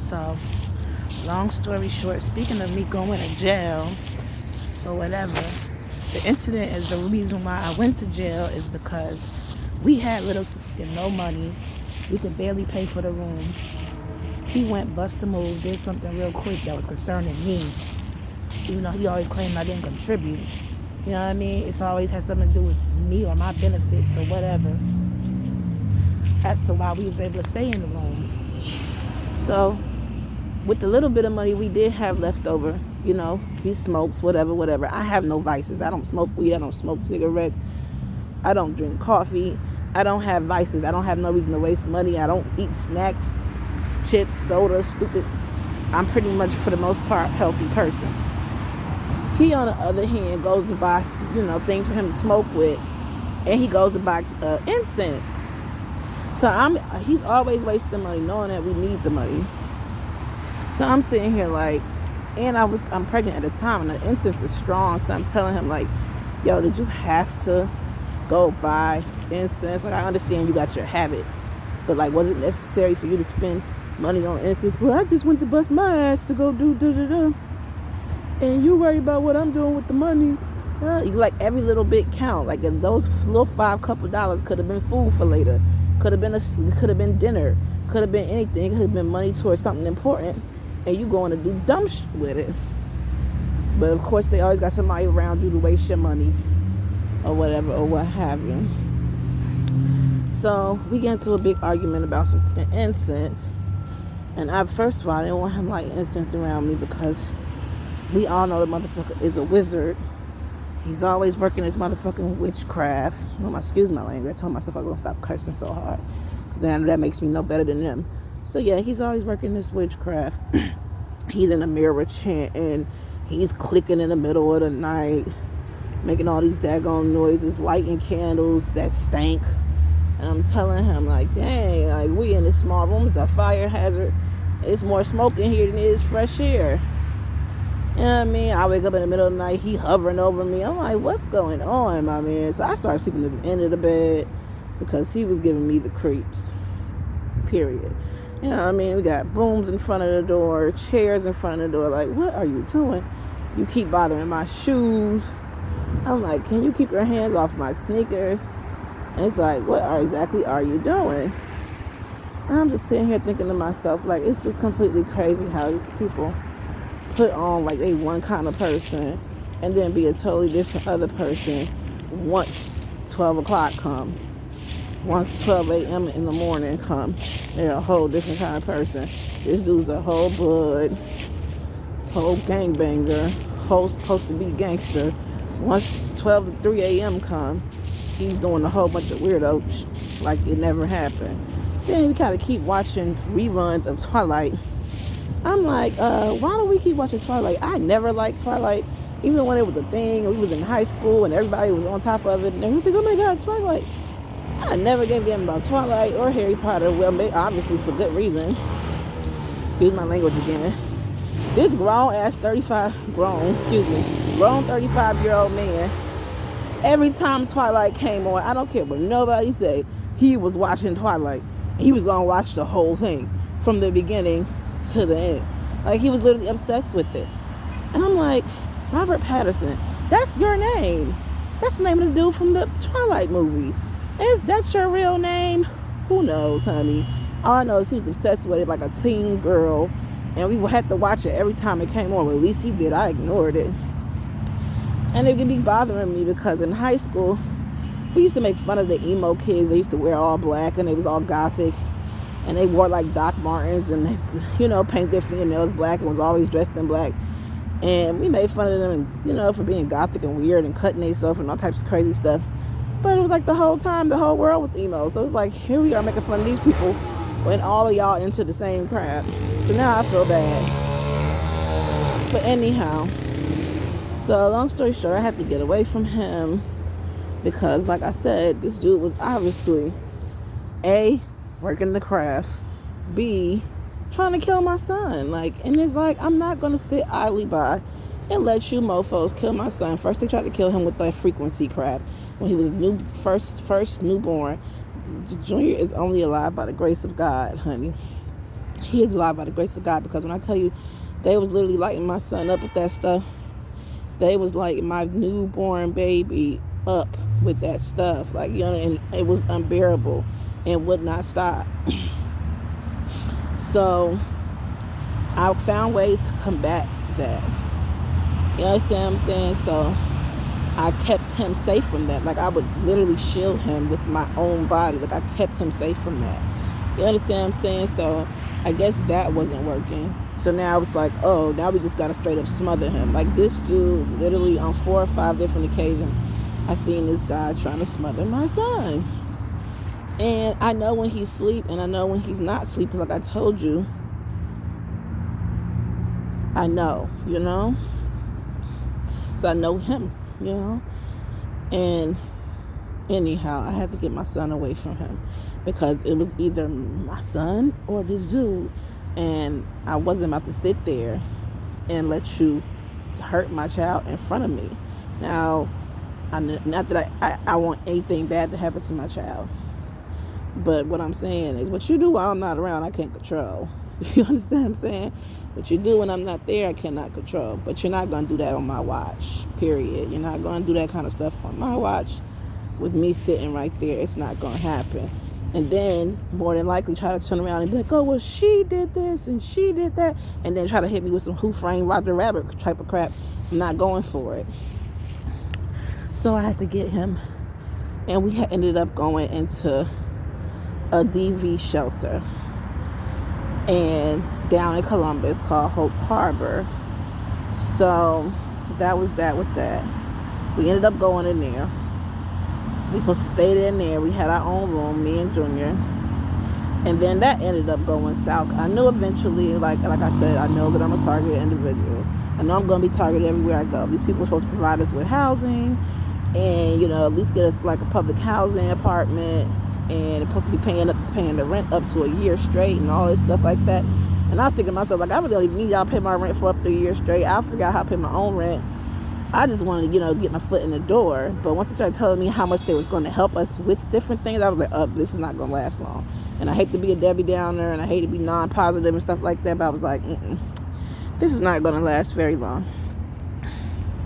So, long story short, speaking of me going to jail or whatever, the incident is the reason why I went to jail is because we had little to no money. We could barely pay for the room. He went bust a move, did something real quick that was concerning me. Even though he always claimed I didn't contribute. You know what I mean? It's always has something to do with me or my benefits or whatever. As to why we was able to stay in the room. So, with the little bit of money we did have left over, he smokes, whatever. I have no vices. I don't smoke weed. I don't smoke cigarettes. I don't drink coffee. I don't have vices. I don't have no reason to waste money. I don't eat snacks, chips, soda, stupid. I'm pretty much, for the most part, healthy person. He, on the other hand, goes to buy, things for him to smoke with, and he goes to buy incense. So he's always wasting money, knowing that we need the money. So I'm sitting here like, and I'm pregnant at the time, and the incense is strong. So I'm telling him like, yo, did you have to go buy incense? Like, I understand you got your habit, but like, was it necessary for you to spend money on incense? Well, I just went to bust my ass to go do da-da-da. And you worry about what I'm doing with the money. Like, every little bit count. Like, those little $5 could have been food for later. Could have been dinner. Could have been anything. Could have been money towards something important. And you going to do dumb shit with it. But of course, they always got somebody around you to waste your money, or whatever, or what have you. So we get into a big argument about some incense. And first of all, I didn't want him like incense around me because we all know the motherfucker is a wizard. He's always working his motherfucking witchcraft. Excuse my language. I told myself I was going to stop cursing so hard, because then that makes me no better than them. So yeah, he's always working this witchcraft. He's in the mirror chanting. He's clicking in the middle of the night, making all these daggone noises, lighting candles that stank. And I'm telling him like, dang, like, we in this small room. It's a fire hazard. It's more smoke in here than it is fresh air. You know what I mean? I wake up in the middle of the night, he hovering over me. I'm like, what's going on, my man? So I started sleeping at the end of the bed because he was giving me the creeps. Period. You know what I mean? We got brooms in front of the door, chairs in front of the door. Like, what are you doing? You keep bothering my shoes. I'm like, can you keep your hands off my sneakers? And it's like, what exactly are you doing? And I'm just sitting here thinking to myself, like, it's just completely crazy how these people put on like they one kind of person and then be a totally different other person once 12 o'clock come. Once 12 a.m. in the morning come, they're a whole different kind of person. This dude's a whole blood, whole gangbanger, whole supposed to be gangster. Once 12 to 3 a.m. come, he's doing a whole bunch of weirdo like it never happened. Then we kind of keep watching reruns of Twilight. I'm like, why do we keep watching Twilight? I never liked Twilight, even when it was a thing, and we was in high school, and everybody was on top of it, and everything. Oh my God, Twilight! I never gave a damn about Twilight or Harry Potter. Well, obviously for good reason. Excuse my language again. This grown 35-year-old man, every time Twilight came on, I don't care what nobody say, he was watching Twilight. He was gonna watch the whole thing from the beginning to the end. Like, he was literally obsessed with it. And I'm like, Robert Pattinson, that's your name. That's the name of the dude from the Twilight movie. Is that your real name? Who knows, honey? All I know is he was obsessed with it like a teen girl, and we had to watch it every time it came on. Well, at least he did. I ignored it. And it could be bothering me because in high school, we used to make fun of the emo kids. They used to wear all black, and they was all gothic. And they wore like Doc Martens, and they, painted their fingernails black and was always dressed in black. And we made fun of them, and, for being gothic and weird and cutting themselves and all types of crazy stuff. But it was like the whole time, the whole world was emo. So it was like, here we are making fun of these people when all of y'all into the same crap. So now I feel bad. But anyhow, so long story short, I had to get away from him because, like I said, this dude was obviously A, working the craft, B, trying to kill my son. And it's like, I'm not going to sit idly by and let you mofos kill my son. First, they tried to kill him with that frequency crap when he was first newborn. Junior is only alive by the grace of God, honey. He is alive by the grace of God, because when I tell you, they was literally lighting my son up with that stuff. They was lighting my newborn baby up with that stuff. Like, you know, and it was unbearable and would not stop. So I found ways to combat that. You understand what I'm saying? So I kept him safe from that. Like, I would literally shield him with my own body. Like, I kept him safe from that. You understand what I'm saying? So I guess that wasn't working. So now it's like, oh, now we just got to straight up smother him. Like, this dude, literally on 4 or 5 different occasions, I seen this guy trying to smother my son. And I know when he's asleep, and I know when he's not asleep. Like I told you, I know, you know? Because I know him, you know? And anyhow, I had to get my son away from him, because it was either my son or this dude. And I wasn't about to sit there and let you hurt my child in front of me. Now, not that I want anything bad to happen to my child. But what I'm saying is, what you do while I'm not around, I can't control. You understand what I'm saying? What you do when I'm not there, I cannot control. But you're not going to do that on my watch, period. You're not going to do that kind of stuff on my watch with me sitting right there. It's not going to happen. And then, more than likely, try to turn around and be like, oh, well, she did this and she did that. And then try to hit me with some Who Framed Roger Rabbit type of crap. I'm not going for it. So I had to get him. And we ended up going into a DV shelter, and down in Columbus, called Harbour. So that was that with that. We ended up going in there. We stayed in there. We had our own room, me and Junior. And then that ended up going south. I knew eventually, like I said, I know that I'm a targeted individual. I know I'm going to be targeted everywhere I go. These people are supposed to provide us with housing, and, you know, at least get us like a public housing apartment, and it's supposed to be paying the rent up to a year straight and all this stuff like that. And I was thinking to myself, like, I really don't even need y'all to pay my rent for up to a year straight. I'll figure out how to pay my own rent. I just wanted to, you know, get my foot in the door. But once they started telling me how much they was going to help us with different things, I was like, oh, this is not going to last long. And I hate to be a Debbie Downer, and I hate to be non-positive and stuff like that, but I was like, this is not going to last very long.